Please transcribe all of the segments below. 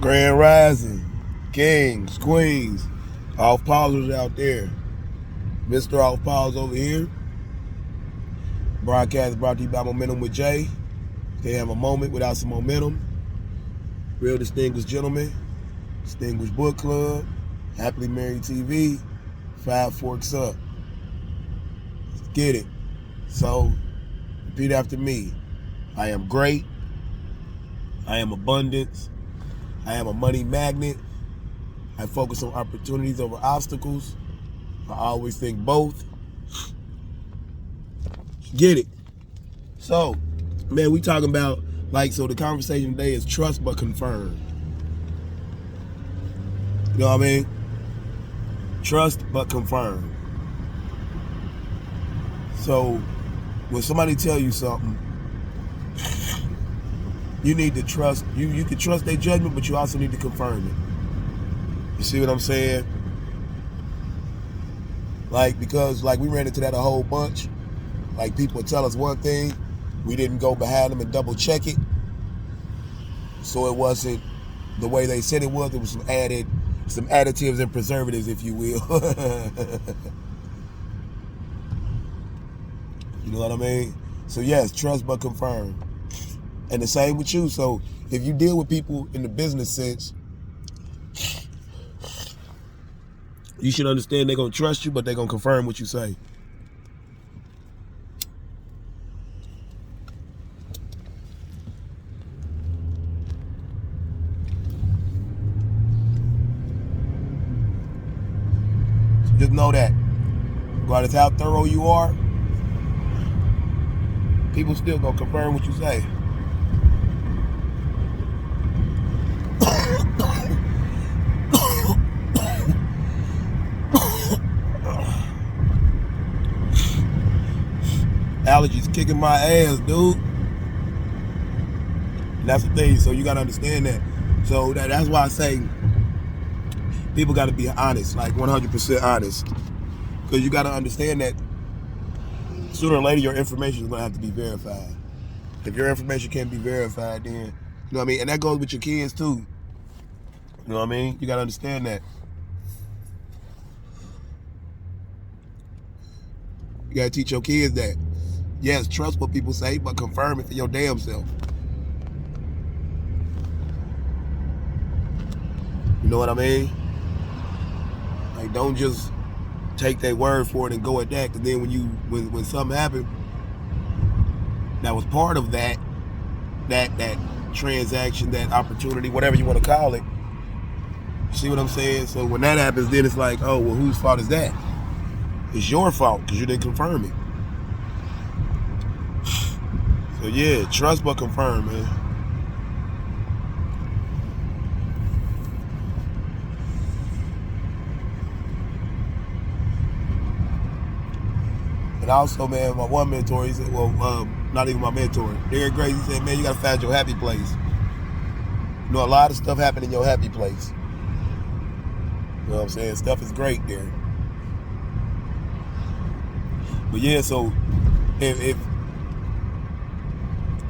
Grand Rising, kings, queens, off pausers out there. Mr. Off Pause over here. Broadcast brought to you by Momentum with Jay. They have a moment without some momentum. Real distinguished gentlemen, distinguished book club, happily married TV, 5 forks up. Let's get it. So, repeat after me. I am great. I am abundance. I am a money magnet. I focus on opportunities over obstacles. I always think both. Get it. So, man, we talking about, so the conversation today is trust but confirm. You know what I mean? Trust but confirm. So, when somebody tell you something, you need to trust. You can trust their judgment, but you also need to confirm it. You see what I'm saying? Because we ran into that a whole bunch. People would tell us one thing, we didn't go behind them and double check it. So it wasn't the way they said it was. There was some additives and preservatives, if you will. You know what I mean? So yes, trust but confirm. And the same with you. So if you deal with people in the business sense, you should understand they're going to trust you, but they're going to confirm what you say. So just know that. Regardless how thorough you are, people still going to confirm what you say. Allergies kicking my ass, dude. And that's the thing. So you gotta understand that. So that's why I say people gotta be honest, 100% honest. Because you gotta understand that sooner or later your information is gonna have to be verified. If your information can't be verified, then you know what I mean? And that goes with your kids too. You know what I mean? You gotta understand that. You gotta teach your kids that. Yes, trust what people say, but confirm it for your damn self. You know what I mean? Don't just take their word for it and go at that. Because then when something happened that was part of that transaction, that opportunity, whatever you want to call it. See what I'm saying? So when that happens, then it's like, oh, well, whose fault is that? It's your fault because you didn't confirm it. So yeah, trust but confirm, man. And also, man, my one mentor, he said, not even my mentor, Derek Grace, he said, man, you gotta find your happy place. You know, a lot of stuff happened in your happy place. You know what I'm saying? Stuff is great there. But yeah, so if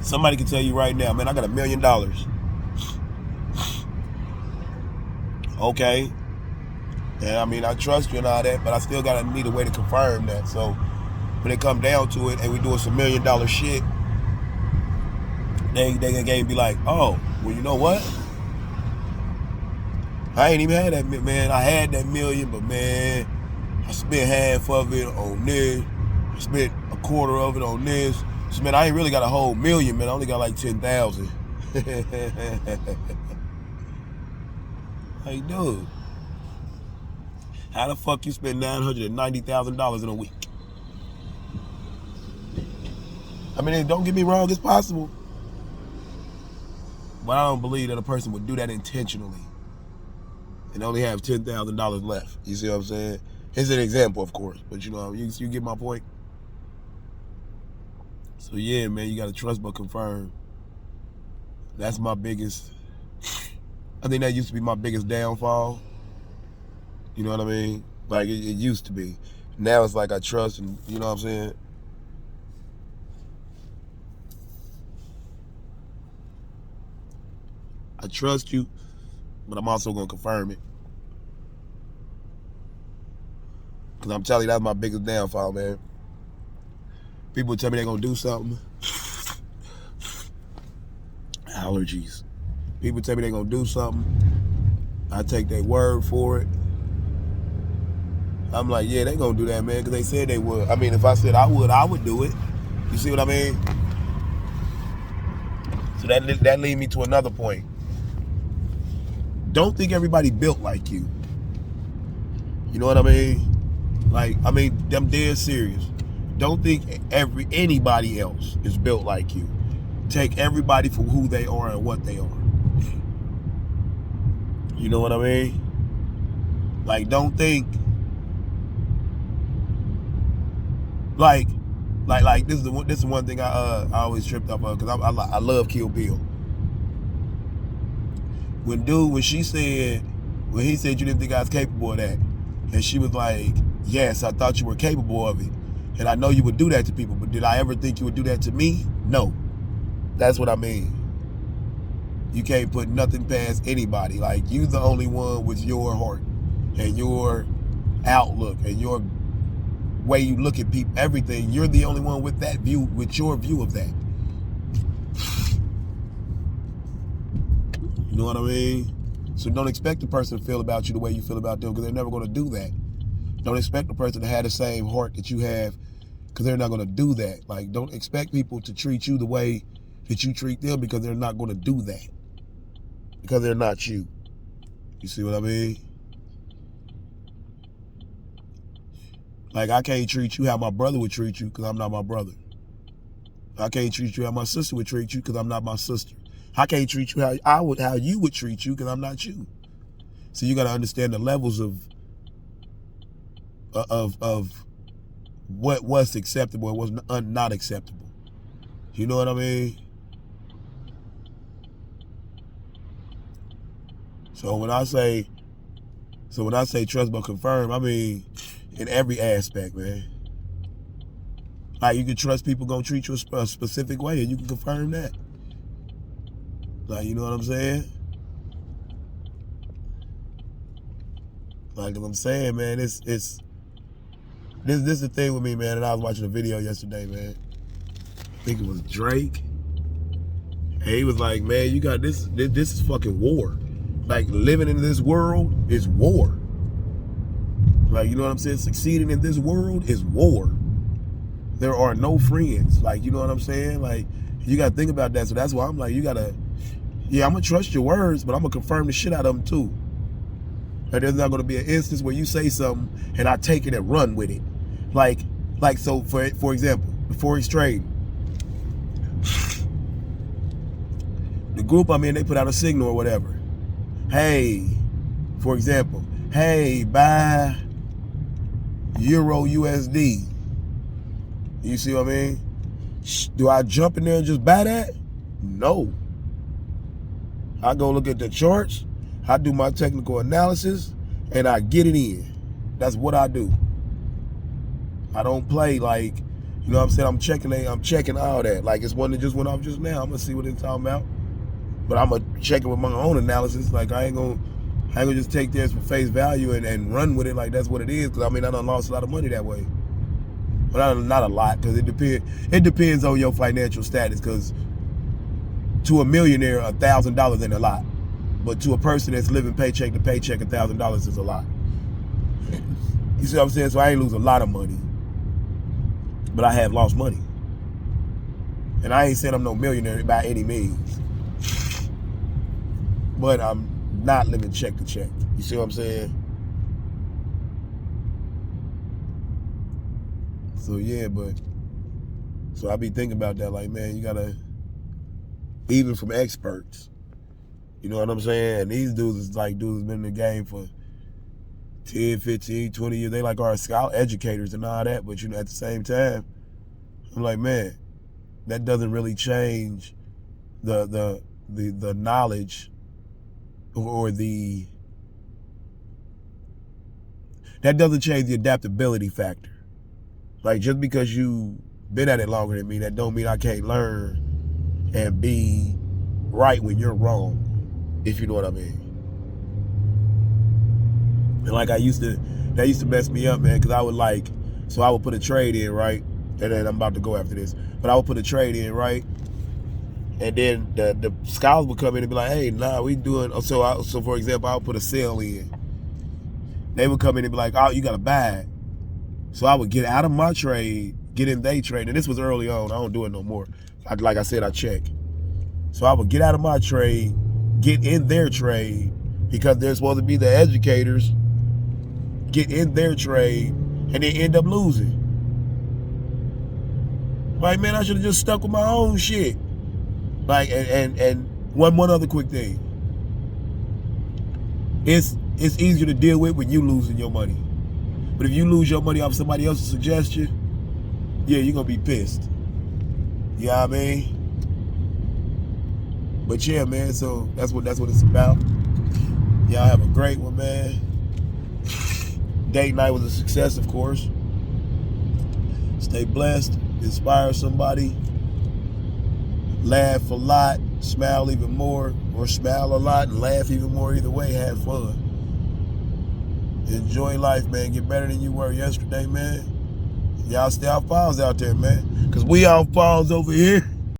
somebody can tell you right now, man, I got $1 million. Okay. And I mean, I trust you and all that, but I still gotta need a way to confirm that. So when it come down to it and we doing some $1 million shit, they can be like, oh, well, you know what? I ain't even had that, man. I had that $1 million, but man, I spent half of it on this. I spent a quarter of it on this. So man, I ain't really got a whole $1 million, man. I only got like 10,000. Hey, dude, how the fuck you spend $990,000 in a week? I mean, don't get me wrong, it's possible. But I don't believe that a person would do that intentionally and only have $10,000 left. You see what I'm saying? It's an example, of course, but you know, you get my point. So yeah, man, you gotta trust but confirm. That's my biggest. I think that used to be my biggest downfall. You know what I mean? It used to be. Now it's like I trust, and you know what I'm saying? I trust you, but I'm also gonna confirm it. Cause I'm telling you, that's my biggest downfall, man. People tell me they're gonna do something. Allergies. People tell me they're gonna do something. I take their word for it. I'm like, yeah, they gonna do that, man, because they said they would. I mean, if I said I would do it. You see what I mean? So that leads me to another point. Don't think everybody built like you. You know what I mean? Like, I mean, I'm dead serious. Don't think anybody else is built like you. Take everybody for who they are and what they are. You know what I mean? Like, don't think like this is one thing I always tripped up on, because I love Kill Bill. When he said you didn't think I was capable of that, and she was like, yes, I thought you were capable of it, and I know you would do that to people, but did I ever think you would do that to me? No. That's what I mean. You can't put nothing past anybody. Like, you the only one with your heart and your outlook and your way you look at people, everything. You're the only one with that view, with your view of that. You know what I mean? So don't expect the person to feel about you the way you feel about them, because they're never going to do that. Don't expect the person to have the same heart that you have, because they're not going to do that. Like, don't expect people to treat you the way that you treat them, because they're not going to do that. Because they're not you. You see what I mean? Like, I can't treat you how my brother would treat you, because I'm not my brother. I can't treat you how my sister would treat you, because I'm not my sister. I can't treat you how you would treat you, because I'm not you. So you got to understand the levels of what's acceptable and what's not acceptable. You know what I mean? So when I say trust but confirm, I mean in every aspect, man. Like, you can trust people gonna treat you a specific way, and you can confirm that. Like, you know what I'm saying? Like, what I'm saying, man, this is the thing with me, man. And I was watching a video yesterday, man. I think it was Drake. And he was like, man, you got this is fucking war. Like, living in this world is war. Like, you know what I'm saying? Succeeding in this world is war. There are no friends. Like, you know what I'm saying? Like, you got to think about that. So that's why I'm like, I'm going to trust your words, but I'm going to confirm the shit out of them too. Like, there's not going to be an instance where you say something and I take it and run with it. Like so for example, before he's trading, the group I'm in, they put out a signal or whatever. Hey, for example, hey, buy Euro USD. You see what I mean? Do I jump in there and just buy that? No. I go look at the charts, I do my technical analysis, and I get it in. That's what I do. I don't play like, you know what I'm saying? I'm checking all that. Like, it's one that just went off just now. I'm gonna see what it's talking about. But I'm gonna check it with my own analysis. Like, I ain't gonna just take theirs for face value and run with it like that's what it is. Because I mean, I done lost a lot of money that way. But not a lot, because it depends on your financial status. Because to a millionaire, $1,000 ain't a lot. But to a person that's living paycheck to paycheck, $1,000 is a lot. You see what I'm saying? So I ain't lose a lot of money, but I have lost money. And I ain't saying I'm no millionaire by any means, but I'm not living check to check. You see what I'm saying? So yeah, so I be thinking about that, like, man, you gotta, even from experts, you know what I'm saying? And these dudes is like dudes that's been in the game for 10, 15, 20 years. They like our scholar educators and all that, but you know, at the same time, I'm like, man, that doesn't really change the knowledge or that doesn't change the adaptability factor. Like, just because you been at it longer than me, that don't mean I can't learn and be right when you're wrong, if you know what I mean. And like that used to mess me up, man, because I would I would put a trade in, right? And then I'm about to go after this. But I would put a trade in, right? And then the scouts would come in and be like, hey, nah, we doing, so for example, I would put a sale in. They would come in and be like, oh, you got to buy it. So I would get out of my trade, get in their trade. And this was early on. I don't do it no more. Like I said, I check. So I would get out of my trade, get in their trade, because they're supposed to be the educators, get in their trade, and then end up losing. Like, man, I should have just stuck with my own shit. Like, and one other quick thing. It's easier to deal with when you losing your money. But if you lose your money off somebody else's suggestion, yeah, you're gonna be pissed. You know what I mean? But yeah, man, so that's what it's about. Y'all have a great one, man. Date night was a success, of course. Stay blessed, inspire somebody, laugh a lot, smile even more, or smile a lot and laugh even more. Either way, have fun. Enjoy life, man. Get better than you were yesterday, man. Y'all stay off files out there, man. Because we off files over here.